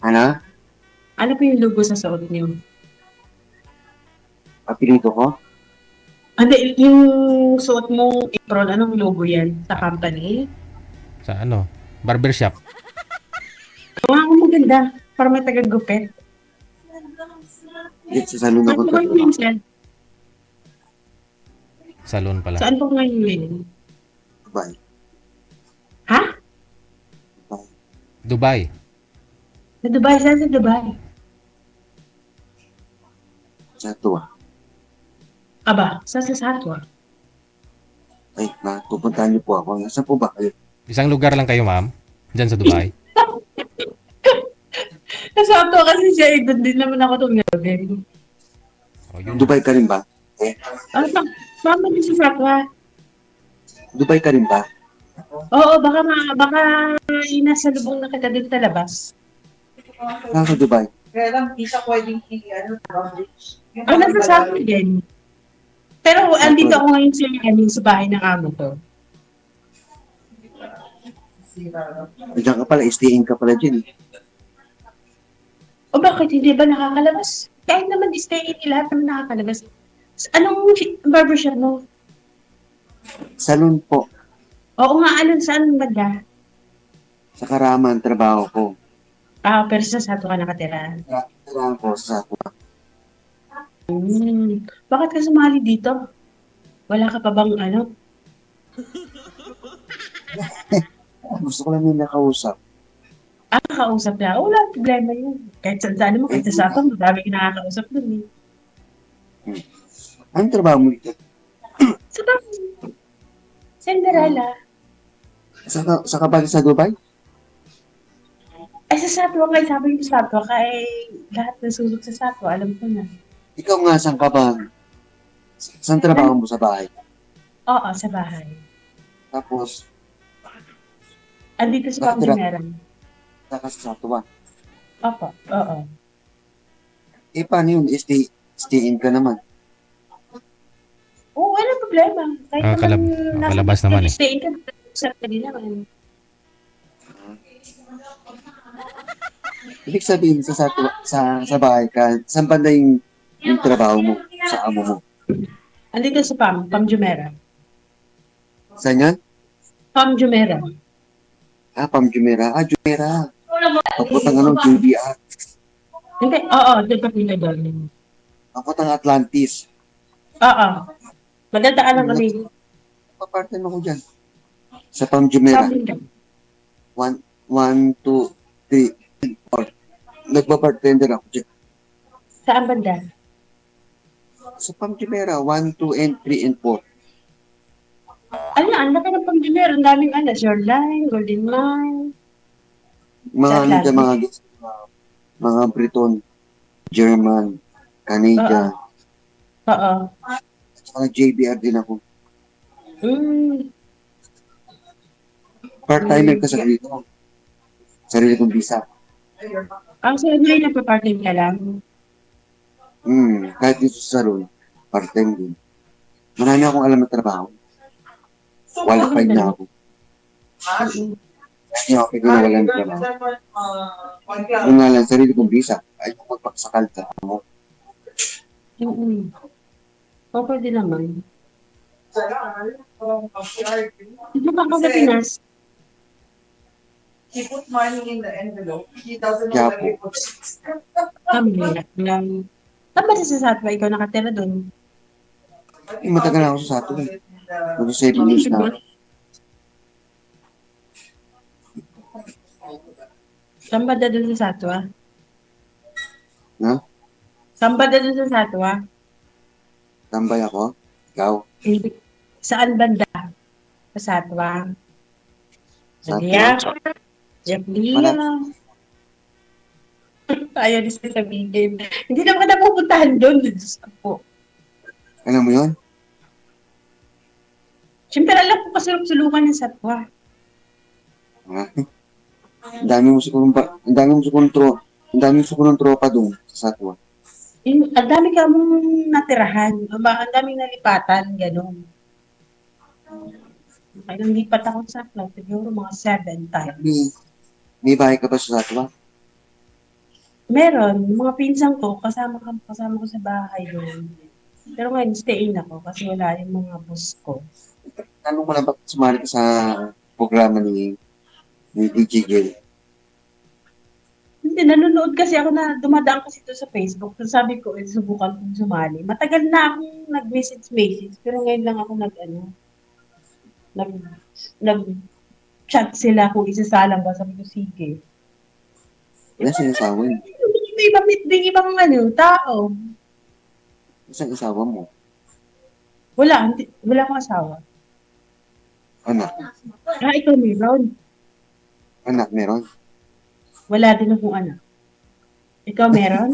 Ano? Ano po yung logo sa suot niyo? Apelido ko? Hindi, yung suot mong apron, anong logo yan? Sa company? Sa ano? Barbershop. Ang maganda. Para may taga-gupit. Dito sa salon Saan ako po kayo nagtatrabaho. minsan? Salon pala. Saan po ngayon ngayon? Dubai. Ha? Dubai. Dubai. Sa Dubai? Saan sa Dubai? Sa tuwa. Aba, saan sa Satwa? Ay, pupuntahan niyo po ako. Nasaan po ba kayo? Isang lugar lang kayo, ma'am? Diyan sa Dubai? Sa Satwa kasi siya, doon din naman ako tumingin. O, yun. Dubai ka rin ba? Eh, Ah, mama din sa Satwa. Dubai ka rin ba? Oo, baka nasa lubong na kita dito sa labas. Nasa Dubai. Kaya lang, di siya pwedeng coverage. Ah, nasa Satwa din. Pero andito ako ngayon sa bahay ng amo ko. Diyan ka pala, staying ka pala dyan. O bakit hindi ba nakakalabas? Kahit naman stay in, lahat naman nakakalabas. Anong barbershop mo? Salon po. Oo nga, saan banda? Sa Karaman, trabaho ko. Ah, pero sa Satwa ka nakatira. Trabaho ko sa Satwa. Bakit ka sumali dito? Wala ka pa bang Gusto ko lang yung nakausap. kausap na? Wala, problema yun. Kahit saan mo, kahit sa Satwa, marami ka nakakausap dun eh. Anong trabaho mo dito? Sa bahay. Cinderella. Sa ka ba sa Dubai? Ay, sa Satwa nga, sabi ko sa Satwa, kaya lahat ng susok sa Satwa, alam ko na. Ikaw nga, saan ka ba? Saan trabaho mo sa bahay? Oo, sa bahay. Tapos, Andito sa nakatira Pangasinan. ka sa Satwa. Opo, oo. Eh, paano yun? Stay in ka naman. Oo, walang problema. Kahit Kalabas naman eh. stay ka, sa kanila naman. Ibig sabihin, sa bahay ka, saan banda yung trabaho mo? Sa amo mo? Andito sa Pam Jumeirah. Saan yan? Pam Jumeirah. Pam Jumeirah. Jumeirah. Papuntang JBR. Hindi, oo, doon ka pinadol. Papuntang Atlantis. Oo. Magandaan lang kami. Papartan ako dyan. Sa Pam Jumeirah. Sabi ka. 1, 2, 3, 4. Nagpa-bartender ako dyan. Saan banda? Sa Pam Jumeirah, 1, 2, and 3, and 4. Ang laki ng Pam Jumeirah. Ang daming Shoreline, Golden Mile. Mga mga Briton, German, Canada. Oo. Sa JBR din ako. Part-timer ka sa dito. Sarili kong visa. Ang sa'yo na nagpa-part-time ka lang. Kahit dito sa salon, part-time din. Marami akong alam na trabaho. Qualified na ako. Hindi ako pinagawa ng trabaho. Yung nga lang, sarili kong visa. Ay, kung magpaksakal ka mo. O, pwede naman. Hindi ba ako sa Pinas? He put money in the envelope. He doesn't know Kaya where he po. put it. Kami lang. Saan ba sa Satwa? Ikaw nakatira doon? Matagal na ako sa Sato. Mag-7 years na ako. Saan ba doon sa Satwa? Ha? Saan ba doon sa Satwa? Tambay ako? Ikaw? Saan banda? Sa Satwa? Sa Satwa? Diyak? Jacqueline? Ayaw na siya sabihin. Hindi naman na pupuntahan doon. Diyos ko po. Alam mo yun? Siyempre alam ko kasulok-sulukan ng Satwa. Ang dami mo sigurong tropa doon sa Satwa. Ang dami ka mong natirahan. Ang daming nalipatan. Ganon. Ay, nalipat ako sa Satwa. Siguro mga 7 times. May bahay ka ba sa Satwa? Meron, yung mga pinsan ko, kasama ko sa bahay doon. Pero ngayon, stay in ako kasi wala yung mga boss ko. Tanong ko lang bakit sumali ka sa programa ni DJ Gil. Hindi, nanonood kasi ako na dumadaan kasi ito sa Facebook. So sabi ko, subukan kong sumali. Matagal na akong nag-message, pero ngayon lang ako nag, nag-chat sila kung isasalang ba. Sabi ko, sige. Wala sinasawa yun. May mamit din ibang tao. Isang asawa mo. Wala akong asawa. Anak. Ikaw meron. Anak meron. Wala din akong anak. Ikaw meron?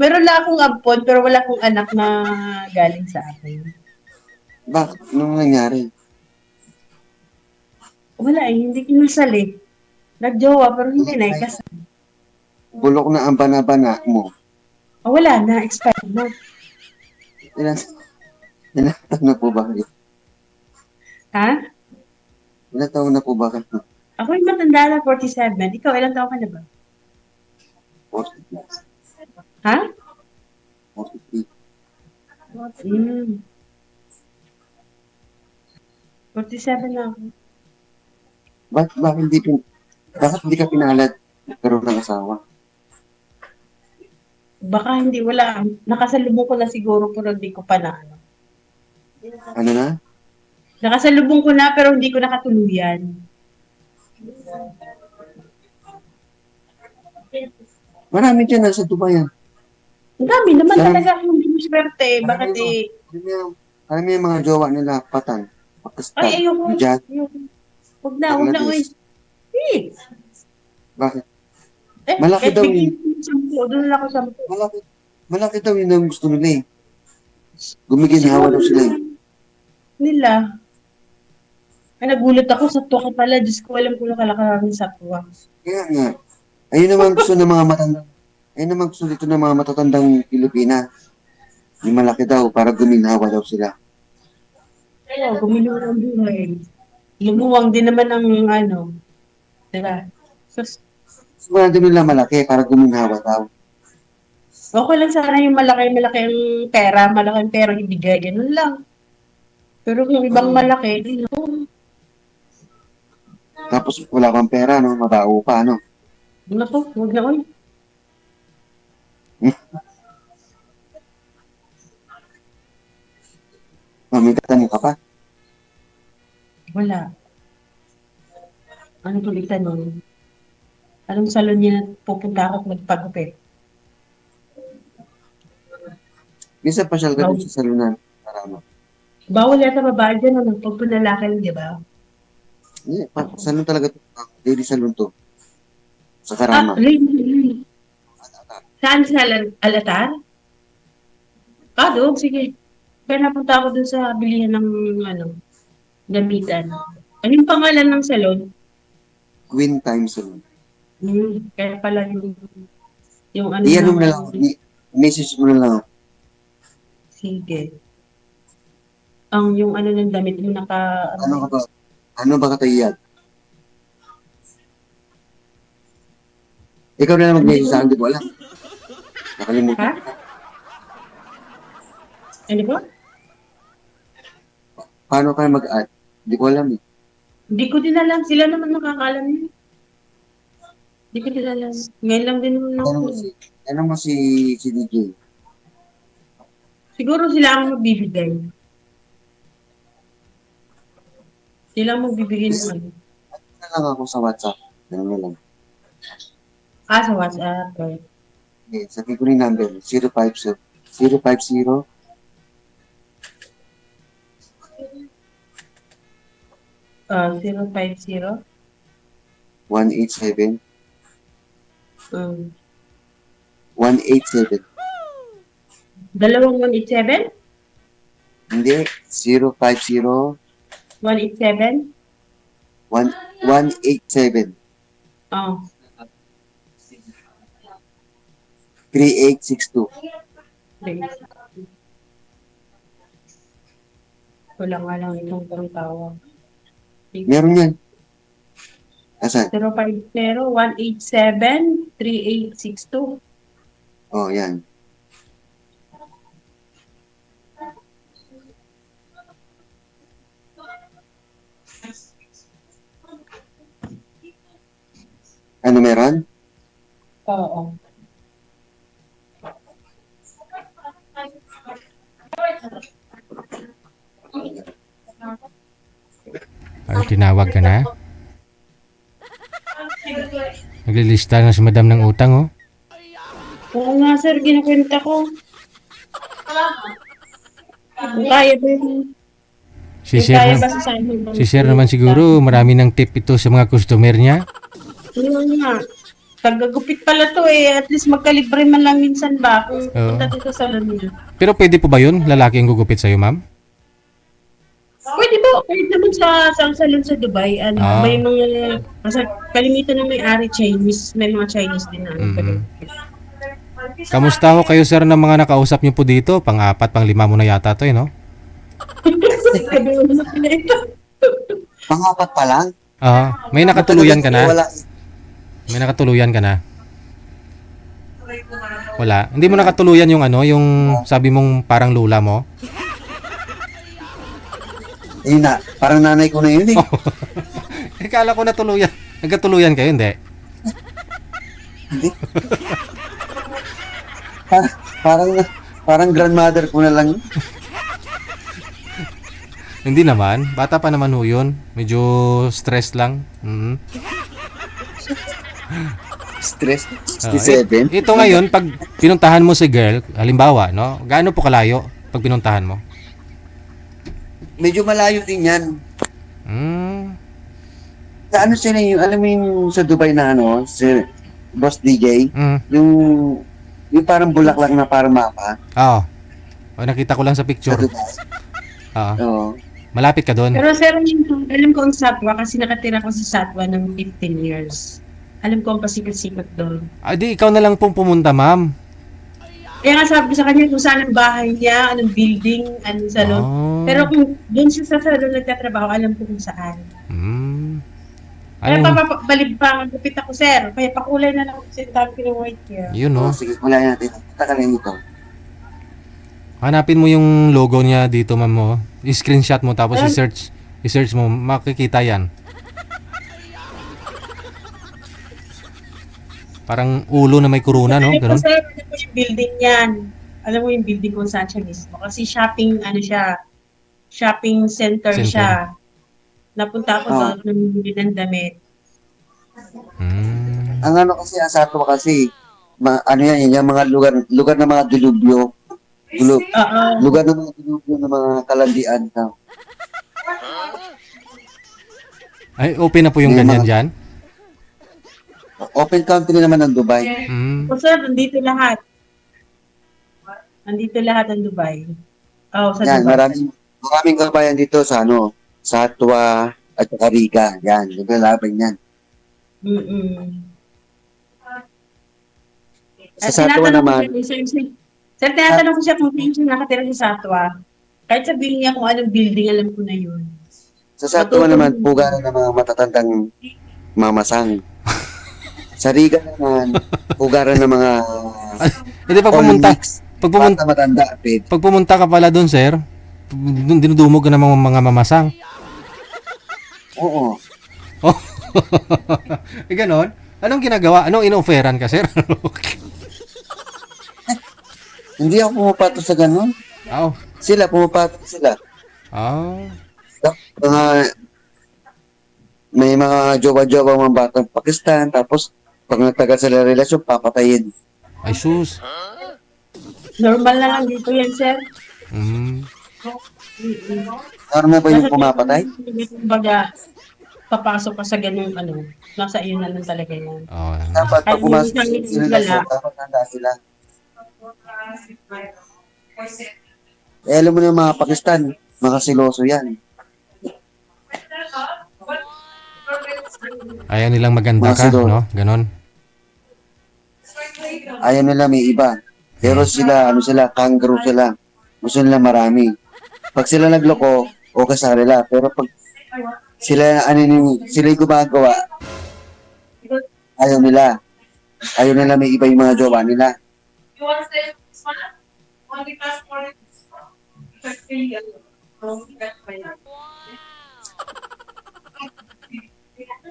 Meron lang akong ampon, pero wala akong anak na galing sa akin. Bakit? Anong nangyari? Wala hindi kinusal eh. Nagjowa, pero hindi na ikasal. Bulok na ang bana-bana mo. Wala na, expired na. Ilan taon na po ba kayo? Ha? Ilan taon na po ba kayo? Ako yung matanda na 47. Ikaw, ilang taon ka na ba? 40 plus. Ha? 43. 47 na ako. Bakit hindi ka pinalad nagkaroon ng asawa? Baka hindi, wala. Nakasalubong ko na siguro, pero hindi ko pa na. Ano na? Nakasalubong ko na, pero hindi ko nakatuluyan. Marami dyan nasa Dubai yan. Ang dami naman Marami. talaga hindi mo swerte. Bakit eh? Alam mo yung mga jowa nila, Patan, Pakistan, Ay, ayoko. Riyadh, Huwag na, uy. Eh, bakit? Malaki kahit daw bigyan ko ng 10, doon lang ako 10. Malaki daw yun ang gusto nila eh. Gumiginhawa daw sila eh. Nila. Ay, nagulat ako sa tuwa pala. Diyos ko, alam ko na kalakaran sa tuwa. Kaya nga, ayun naman gusto ng mga matandang, ayun naman gusto dito ng mga matatandang Pilipina. Yung malaki daw, para guminhawa daw sila. Oo, gumiluwang ang buhay. Lumuwang din naman ang diba? So, Sigurado nila malaki, para guminhawa daw. okay lang sana yung malaki ang pera, malaki ang pera ibigay, ganun lang. Pero kung ibang malaki, Tapos wala kang pera, no? Mabao pa, no? naku, huwag na, uy. Mamigatan mo ka pa. Wala. Anong kulitan nun? Anong salon niya na pupunta ako at magpagupit? Minsan pasyal ka dun sa salunan. Marama. Bawal yata babae dyan, pag panlalaki lang, di ba? Hindi, salon talaga to. Daily salon to. Sa Karama. Really? Saan sa Alatar? Doon, sige. Kaya napunta ako dun sa bilihan ng, gamitan. Ano yung pangalan ng salon? Queen Time Salon. Kaya pala yung Iyan mo na lang. Message mo na lang. Sige. Yung ng damit mo Ano ka ba? Ano ba katayad? Ikaw na lang mag-message sa akin, di ko alam. Nakalimutan. Ha? Ano ba? Paano kayo mag-add? Di ko alam eh. Hindi ko din alam. Sila naman nakakaalam yun. Hindi ko din alam. Ngayon lang din naman ako. Ano mo si DJ? Siguro sila ang magbibigay. Sila ang magbibigay ng ano. Na lang ako sa WhatsApp. Ano na lang. Sa WhatsApp. Okay. Okay, sabi ko rin number. 050 050 050. 187 Um, 187. Dalawang 187? Hindi. 050 187? 187 Oh. 3862. Please. Wala nga lang itong tawag. Meron yan. Asan? 050-187-3862. Oh, yan. Ano meron? Oo. Ay, tinawag ka na? Naglilista na si madam ng utang, oh. Oo nga, sir. Ginakwenta ko. Kung kaya ba yung... Si Kung Sir, kaya na, ba sa amin? si Sir naman siguro, marami ng tip ito sa mga customer niya. Yun nga. Tagagupit pala to eh. At least magkalibre man lang minsan ba kung Oo. punta dito sa salon niya. Pero pwede po ba yun? Lalaki ang gugupit sa'yo, ma'am? Pwede ba? Pwede naman sa salon sa Dubai. Ano, Ah. may mga... Kasi kalimitan na may-ari Chinese. May mga Chinese din na. Mhm. Kamusta ho kayo, sir, ng mga nakausap niyo po dito? Pang-4, pang-5 mo na yata to, eh, no? Sabi mo na pala ito. Pangapat pa lang? May nakatuluyan ka na? Wala. May nakatuluyan ka na? Wala. Hindi mo nakatuluyan yung ano, yung sabi mong parang lula mo? Yun na, parang nanay ko na yun eh. Kala ko natuluyan. Nagkatuluyan kayo, hindi? Hindi. Parang grandmother ko na lang. Hindi naman. Bata pa naman ho yun. Medyo stress lang. Mhm. Stress. Ah, 67. Ito ngayon, pag pinuntahan mo si girl, halimbawa, no? Gaano po kalayo pag pinuntahan mo? Medyo malayo din yan. Hmm. Sa ano sila yung, alam mo yung sa Dubai na ano, si Boss DJ, Mm. yung parang bulaklak na parang mapa Oo. Oh, nakita ko lang sa sa picture. Dubai. Oo. Oo. Malapit ka doon. Pero sir, alam ko ang Satwa kasi nakatira ko sa Satwa ng 15 years. Alam ko ang pasikat-sikat doon. Ah, di ikaw na lang pong pumunta, ma'am. Kaya nga sabi ko sa kanya kung saan ang bahay niya, anong building, anong salon. Oh. Pero kung doon siya sa salon nagtatrabaho, alam ko kung saan. Hmm. Kaya Anong, papapalib pa, magupit ako sir. Kaya pakulay na lang ako kasi dami ko ng white hair. yun, Oh, no? sige, wala natin. Punta ka lang dito. Hanapin mo yung logo niya dito, ma'am mo. I-screenshot mo tapos i-search mo, makikita yan. Parang ulo na may kuruna, no? Alam ko Ganun. sir, alam ko yung building yan. Alam mo yung building kung saan siya mismo. Kasi shopping, ano siya, shopping center Center. siya. Napunta ako Oh. doon, namimili ng damit. Hmm. Ang ano kasi, asato kasi, ano yan, yung mga lugar ng mga dilubyo. Oo. Lugar ng mga dilubyo ng mga kalandian. Ay, open na po yung May ganyan mga- dyan? Open country naman ng Dubai. Hmm. O sir, nandito lahat. Nandito lahat ng Dubai. Oh, sa Yan, Dubai. maraming kabayan dito sa ano, Satwa at saka Riga. Yan, naglalaban yan. Mm-mm. Sa At Satwa tinatanong naman, ko siya, sir, tinatanong ko siya kung saan siya nakatira sa Satwa. Kahit sabihin niya kung anong building, alam ko na yun. sa Satwa naman, pugaran ng mga matatandang mamasang. Sa Riga naman, pugaran ng mga Hindi, pag pumunta, mix, pag pumunta, bata matanda, ped. pag pumunta ka pala doon, sir, dinudumog ka ng mga mamasang. Oo. Oh. Eh, ganon? Anong ginagawa? Anong ino-offeran ka, sir? Hindi ako pumapato sa ganun. Oh. Sila, pumapato sila. Oh. Mga, may mga jowa-jowa mga batang Pakistan, tapos pag nagtagal sila relasyon, papatayin. Ay, sus. Normal na lang dito yan, sir. Mm. Normal ba yung pumapatay? Kumbaga, papasok ka sa ganung ano, nasa iyo na lang talaga yan. Oh. Dapat pag Ay, pumasok hindi sa wala. relasyon, dapat handa sila. Eh, alam mo na yung mga Pakistan, mga siloso yan. Ayaw nilang maganda Mga ka, siguro. no? Ganon. Ayaw nila may iba. Pero sila, ano sila, kangaroo sila. Gusto nila marami. Pag sila nagloko, okay sa nila. Pero pag sila, sila yung gumagawa, Ayaw nila. Ayaw nila may iba yung mga jowa nila. You want to say this one? Only passport. Kasi,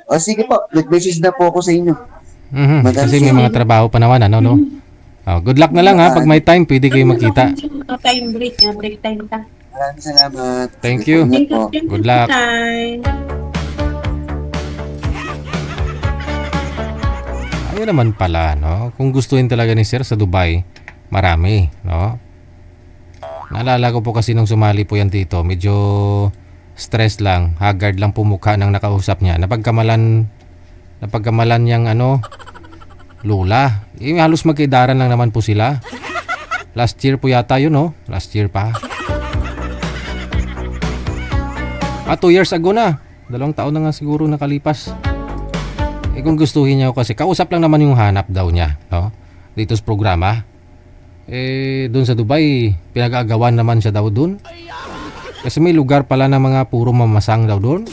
O sige po, nag-message na po ako sa inyo. Mhm. Madam Kasi may Sue. mga trabaho pa naman, ano, no? Oh, good luck na lang ha. Pag may time, pwede kayo magkita. Time break, break time ta. Maraming salamat. Thank Sige you. po, ingat po. Good luck. Time. Ayun naman pala, no? Kung gustuin talaga ni Sir sa Dubai, marami, no? Naalala ko po kasi nung sumali po yan dito, medyo stress lang, haggard lang po mukha ng nakausap niya. Napagkamalan niyang ano, lula. Halos magkaidaran lang naman po sila. Last year po yata yun, no? Last year pa. 2 years ago na. 2 taon na nga siguro nakalipas. Kung gustuhin niya ako kasi, kausap lang naman yung hanap daw niya, no? Dito sa programa. Doon sa Dubai, pinag-aagawan naman siya daw doon. Kasi may lugar pala na mga puro mamasang daw doon.